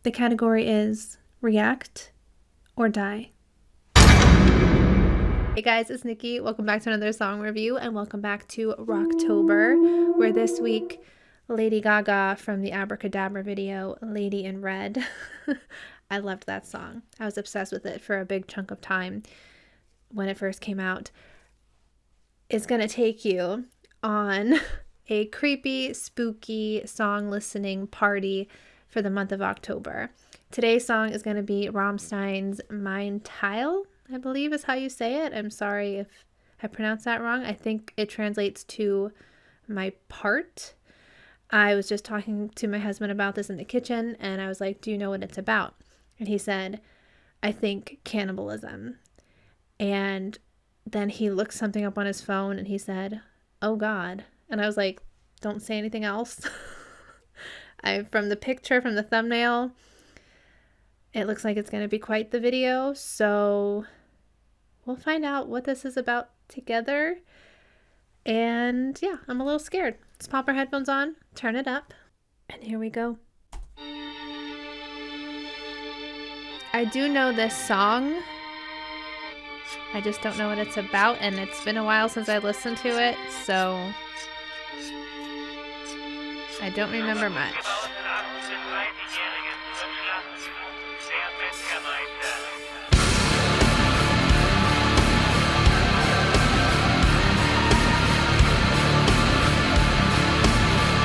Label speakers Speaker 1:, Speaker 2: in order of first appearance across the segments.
Speaker 1: The category is React or Die. Hey guys, it's Nikki. Welcome back to another song review, and welcome back to ROCKTOBER, where this week Lady Gaga from the Abracadabra video, Lady in Red. I loved that song. I was obsessed with it for a big chunk of time when it first came out. It's going to take you on a creepy, spooky song listening party for the month of October. Today's song is going to be Rammstein's Mein Teil, I believe is how you say it. I'm sorry if I pronounced that wrong. I think it translates to my part. I was just talking to my husband about this in the kitchen, and I was like, do you know what it's about? And he said, I think cannibalism. And then he looked something up on his phone and he said, oh God. And I was like, don't say anything else. From the picture, from the thumbnail, it looks like it's going to be quite the video. So we'll find out what this is about together. And yeah, I'm a little scared. Let's pop our headphones on, turn it up, and here we go. I do know this song. I just don't know what it's about, and it's been a while since I listened to it, so I don't remember much.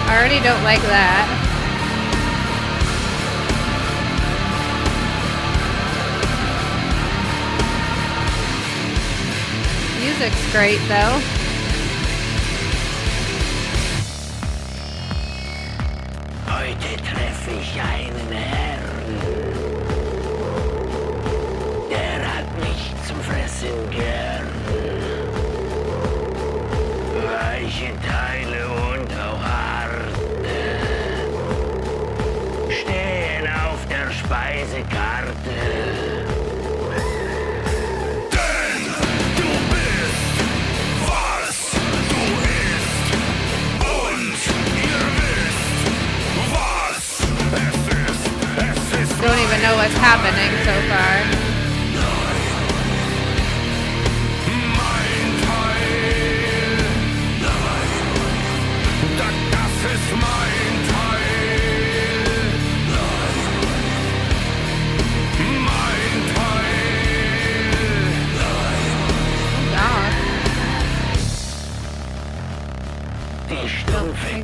Speaker 1: I already don't like that. Music's great though.
Speaker 2: Heute treffe ich einen Herrn. Der hat mich zum Fressen gern. Weiche Teile und auch harte stehen auf der Speisekarte. Denn du bist, was du isst. Und ihr wisst, was es ist. Es ist
Speaker 1: Don't even know what's happening so far.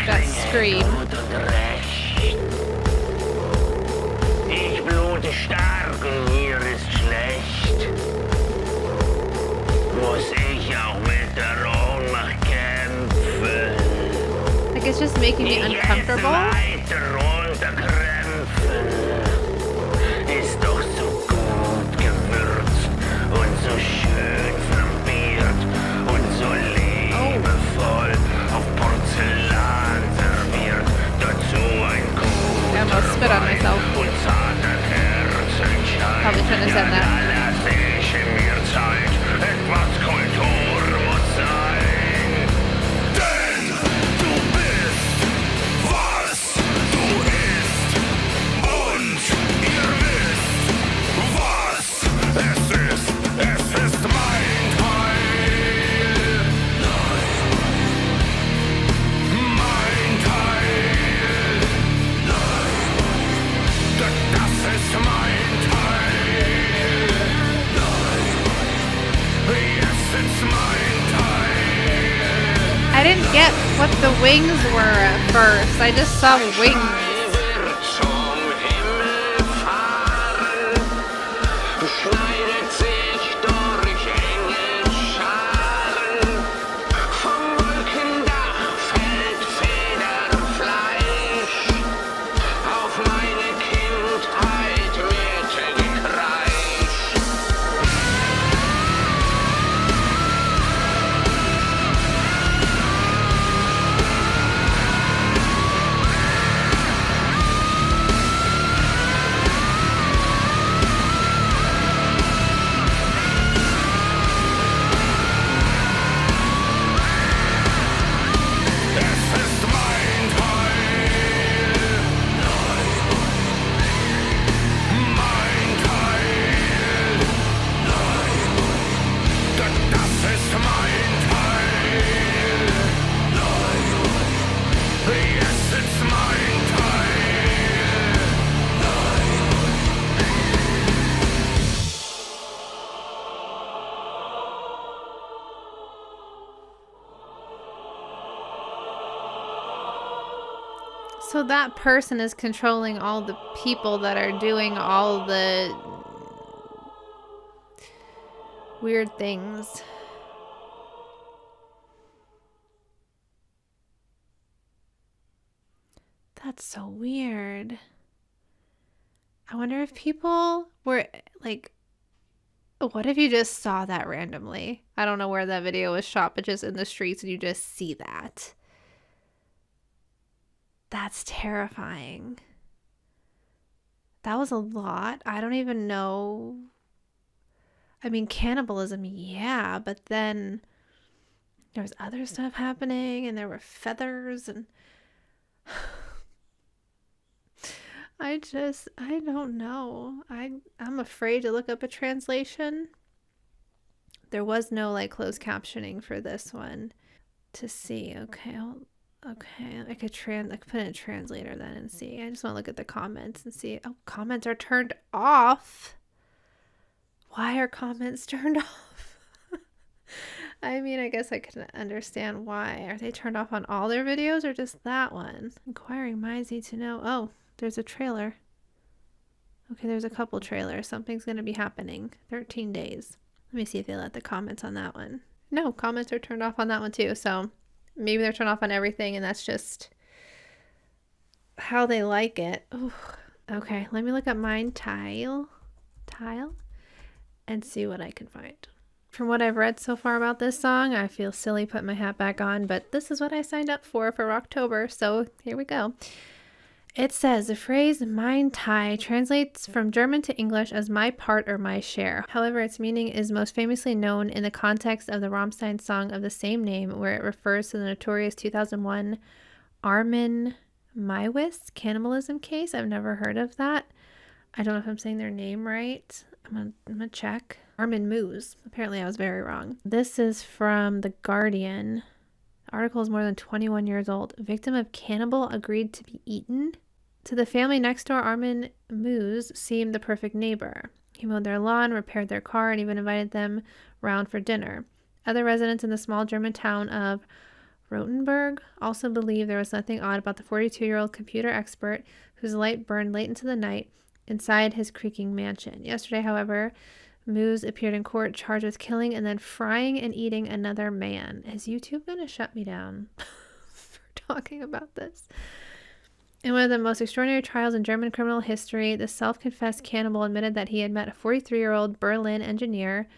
Speaker 2: I
Speaker 1: that scream.
Speaker 2: Ich blute stark und hier ist schlecht. Muss ich auch mit der Ohnmacht kämpfen.
Speaker 1: Like it's just making me uncomfortable.
Speaker 2: Weiter runterkrämpfen. Ist doch so gut gewürzt und so schön flambiert und so liebevoll auf Porzellan serviert. Dazu ein Kuchen.
Speaker 1: I almost spit on myself.
Speaker 2: Und zarter Herzenschein.
Speaker 1: Probably shouldn't have said that.
Speaker 2: Ja, lass ich mir Zeit. Etwas Kultur muss sein. Denn du bist, was du isst. Und ihr wisst, was es ist. Es ist mein Teil. Mein Teil. Das ist mein Teil. Yes, it's mein Teil.
Speaker 1: I didn't get what the wings were at first. I just saw wings.
Speaker 2: Wird zum Himmel fahren, schneidet sich durch enge Scharen. Vom Wolkendach fällt Federfleisch auf meine Kindheit mit Gekreisch.
Speaker 1: So that person is controlling all the people that are doing all the weird things. That's so weird. I wonder if people were like, what if you just saw that randomly? I don't know where that video was shot, but just in the streets and you just see that. That's terrifying. That was a lot. I don't even know. I mean, cannibalism, yeah, but then there was other stuff happening and there were feathers and I don't know. I'm afraid to look up a translation. There was no like closed captioning for this one to see. Okay, okay. I could put in a translator then and see. I just want to look at the comments and see. Oh, comments are turned off. Why are comments turned off? I mean, I guess I can understand why. Are they turned off on all their videos or just that one? Inquiring minds need to know. Oh, there's a trailer. Okay, there's a couple trailers. Something's going to be happening. 13 days. Let me see if they let the comments on that one. No, comments are turned off on that one too. So maybe they're turned off on everything and that's just how they like it. Ooh. Okay, let me look up mine Teil and see what I can find. From what I've read so far about this song, I feel silly putting my hat back on, but this is what I signed up for ROCKTOBER, so here we go. It says the phrase mein Teil translates from German to English as my part or my share. However, its meaning is most famously known in the context of the Rammstein song of the same name, where it refers to the notorious 2001 Armin Maiwis cannibalism case. I've never heard of that. I don't know if I'm saying their name right. I'm gonna check. Armin Moose. Apparently I was very wrong. This is from The Guardian. The article is more than 21 years old. Victim of cannibal agreed to be eaten. To the family next door, Armin Moose seemed the perfect neighbor. He mowed their lawn, repaired their car, and even invited them round for dinner. Other residents in the small German town of Rotenburg also believe there was nothing odd about the 42-year-old computer expert whose light burned late into the night inside his creaking mansion. Yesterday, however, Moose appeared in court charged with killing and then frying and eating another man. Is YouTube going to shut me down for talking about this? In one of the most extraordinary trials in German criminal history, the self-confessed cannibal admitted that he had met a 43-year-old Berlin engineer,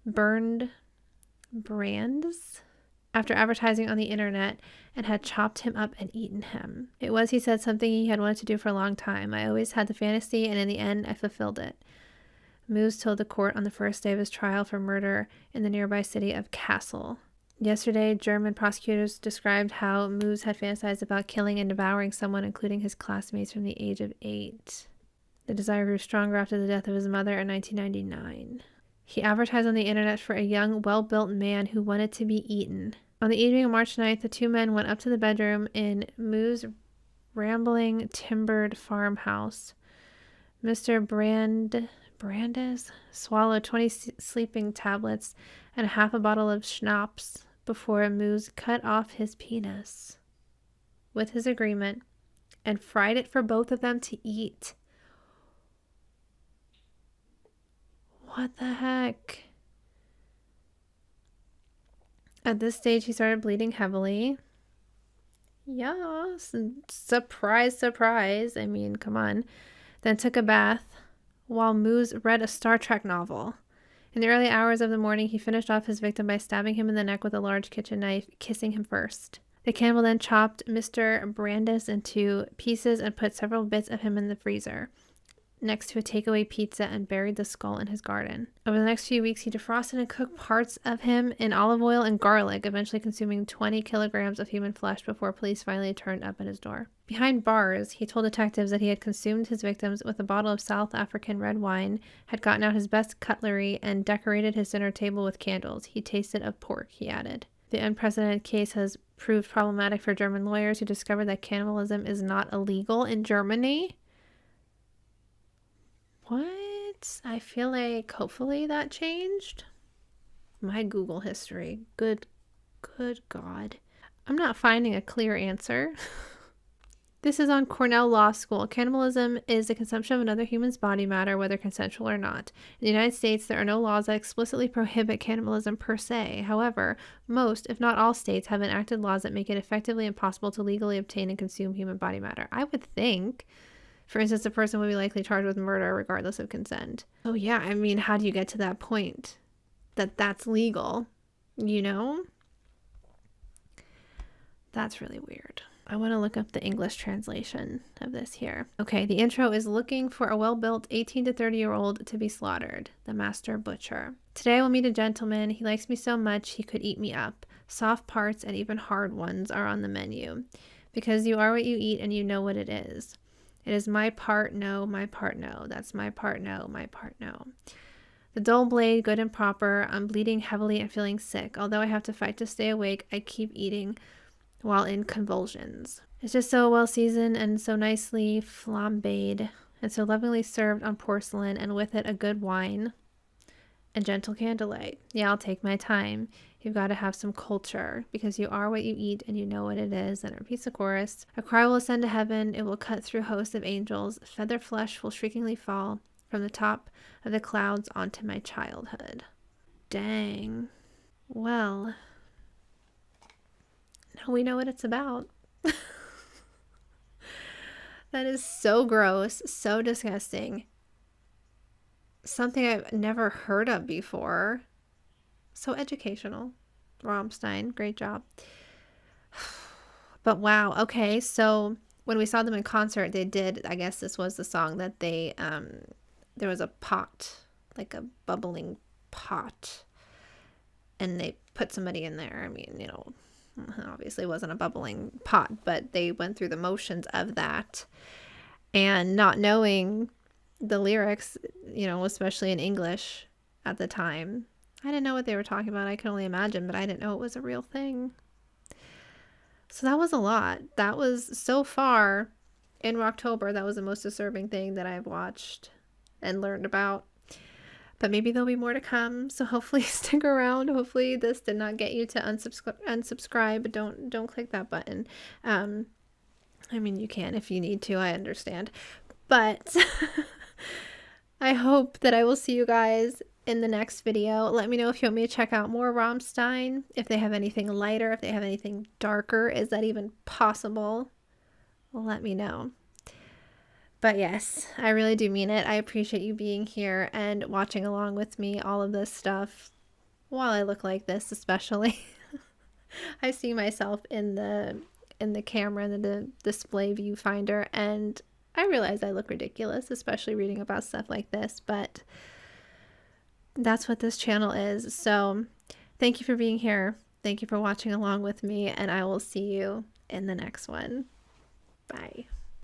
Speaker 1: Bernd Brandes, after advertising on the internet and had chopped him up and eaten him. It was, he said, something he had wanted to do for a long time. I always had the fantasy, and in the end, I fulfilled it. Moose told the court on the first day of his trial for murder in the nearby city of Kassel. Yesterday, German prosecutors described how Moose had fantasized about killing and devouring someone, including his classmates from the age of 8. The desire grew stronger after the death of his mother in 1999. He advertised on the internet for a young, well-built man who wanted to be eaten. On the evening of March 9th, the two men went up to the bedroom in Moose's rambling, timbered farmhouse. Mr. Brandes swallowed 20 sleeping tablets and half a bottle of schnapps before Moose cut off his penis with his agreement and fried it for both of them to eat. What the heck? At this stage, he started bleeding heavily. Yes, surprise, surprise. I mean, come on. Then took a bath while Moose read a Star Trek novel. In the early hours of the morning, he finished off his victim by stabbing him in the neck with a large kitchen knife, kissing him first. The cannibal then chopped Mr. Brandes into pieces and put several bits of him in the freezer, next to a takeaway pizza, and buried the skull in his garden. Over the next few weeks, he defrosted and cooked parts of him in olive oil and garlic, eventually consuming 20 kilograms of human flesh before police finally turned up at his door. Behind bars, he told detectives that he had consumed his victims with a bottle of South African red wine, had gotten out his best cutlery, and decorated his dinner table with candles. He tasted of pork, he added. The unprecedented case has proved problematic for German lawyers who discovered that cannibalism is not illegal in Germany. What? I feel like hopefully that changed. My Google history. Good God. I'm not finding a clear answer. This is on Cornell Law School. Cannibalism is the consumption of another human's body matter, whether consensual or not. In the United States, there are no laws that explicitly prohibit cannibalism per se. However, most, if not all states, have enacted laws that make it effectively impossible to legally obtain and consume human body matter. I would think, for instance, a person would be likely charged with murder regardless of consent. Oh yeah, I mean, how do you get to that point that that's legal? You know? That's really weird. I want to look up the English translation of this here. Okay, the intro is looking for a well-built 18 to 30-year-old to be slaughtered. The master butcher. Today I will meet a gentleman. He likes me so much he could eat me up. Soft parts and even hard ones are on the menu. Because you are what you eat and you know what it is. It is my part, no, my part, no. That's my part, no, my part, no. The dull blade, good and proper. I'm bleeding heavily and feeling sick. Although I have to fight to stay awake, I keep eating while in convulsions. It's just so well seasoned and so nicely flambéed and so lovingly served on porcelain, and with it a good wine and gentle candlelight. Yeah, I'll take my time. You've got to have some culture, because you are what you eat and you know what it is. And repeats the chorus. A cry will ascend to heaven. It will cut through hosts of angels. Feather flesh will shriekingly fall from the top of the clouds onto my childhood. Dang. Well, now we know what it's about. That is so gross, so disgusting. Something I've never heard of before. So educational. Rammstein, great job. But wow, okay, so when we saw them in concert, they did, I guess this was the song that they, there was a pot, like a bubbling pot, and they put somebody in there. I mean, you know, obviously it wasn't a bubbling pot, but they went through the motions of that, and not knowing the lyrics, you know, especially in English at the time, I didn't know what they were talking about. I can only imagine, but I didn't know it was a real thing. So that was a lot. That was, so far in Rocktober, that was the most disturbing thing that I've watched and learned about. But maybe there'll be more to come, so hopefully stick around. Hopefully this did not get you to unsubscribe. Don't click that button. I mean, you can if you need to, I understand. But I hope that I will see you guys in the next video. Let me know if you want me to check out more Rammstein, if they have anything lighter, if they have anything darker. Is that even possible? Let me know. But yes, I really do mean it. I appreciate you being here and watching along with me, all of this stuff, while I look like this especially. I see myself in the camera, in the display viewfinder, and I realize I look ridiculous, especially reading about stuff like this, but that's what this channel is. So thank you for being here. Thank you for watching along with me, and I will see you in the next one. Bye.